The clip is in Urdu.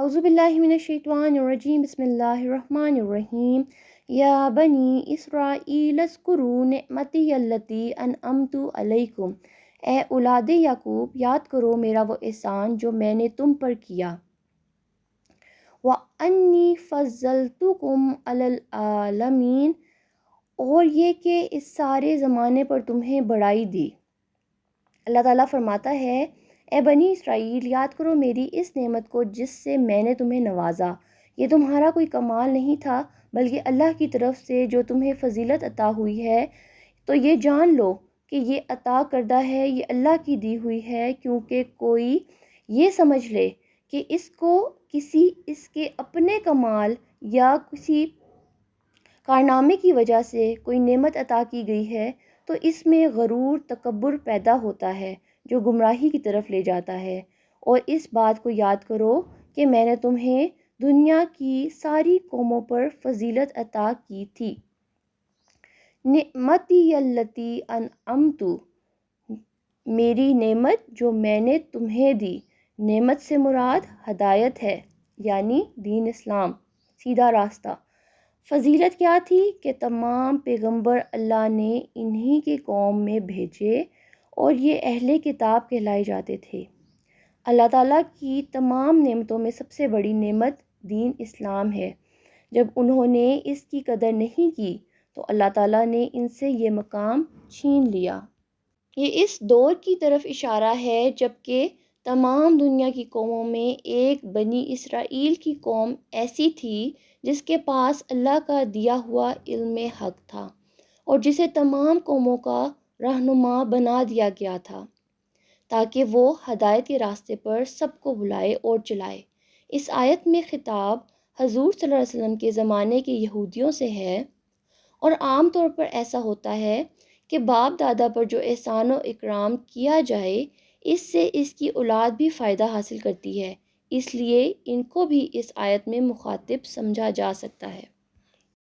اعوذ باللہ من الشیطان الرجیم بسم اللہ الرحمن الرحیم یا بنی اسرائیل اذکروا نعمتی التی انعمت علیکم، اے اولاد یعقوب یاد کرو میرا وہ احسان جو میں نے تم پر کیا، وَأَنِّی فَضَّلْتُکُمْ عَلَى الْعَالَمِینَ، اور یہ کہ اس سارے زمانے پر تمہیں بڑائی دی۔ اللہ تعالیٰ فرماتا ہے، اے بنی اسرائیل یاد کرو میری اس نعمت کو جس سے میں نے تمہیں نوازا۔ یہ تمہارا کوئی کمال نہیں تھا بلکہ اللہ کی طرف سے جو تمہیں فضیلت عطا ہوئی ہے، تو یہ جان لو کہ یہ عطا کردہ ہے، یہ اللہ کی دی ہوئی ہے، کیونکہ کوئی یہ سمجھ لے کہ اس کو اس کے اپنے کمال یا کسی کارنامے کی وجہ سے کوئی نعمت عطا کی گئی ہے، تو اس میں غرور تکبر پیدا ہوتا ہے جو گمراہی کی طرف لے جاتا ہے۔ اور اس بات کو یاد کرو کہ میں نے تمہیں دنیا کی ساری قوموں پر فضیلت عطا کی تھی۔ نعمتی التی انعمت، میری نعمت جو میں نے تمہیں دی۔ نعمت سے مراد ہدایت ہے، یعنی دین اسلام، سیدھا راستہ۔ فضیلت کیا تھی کہ تمام پیغمبر اللہ نے انہی کی قوم میں بھیجے اور یہ اہل کتاب کہلائے جاتے تھے۔ اللہ تعالیٰ کی تمام نعمتوں میں سب سے بڑی نعمت دین اسلام ہے۔ جب انہوں نے اس کی قدر نہیں کی تو اللہ تعالیٰ نے ان سے یہ مقام چھین لیا۔ یہ اس دور کی طرف اشارہ ہے جبکہ تمام دنیا کی قوموں میں ایک بنی اسرائیل کی قوم ایسی تھی جس کے پاس اللہ کا دیا ہوا علم حق تھا اور جسے تمام قوموں کا رہنما بنا دیا گیا تھا تاکہ وہ ہدایت کے راستے پر سب کو بلائے اور چلائے۔ اس آیت میں خطاب حضور صلی اللہ علیہ وسلم کے زمانے کے یہودیوں سے ہے، اور عام طور پر ایسا ہوتا ہے کہ باپ دادا پر جو احسان و اکرام کیا جائے اس سے اس کی اولاد بھی فائدہ حاصل کرتی ہے، اس لیے ان کو بھی اس آیت میں مخاطب سمجھا جا سکتا ہے۔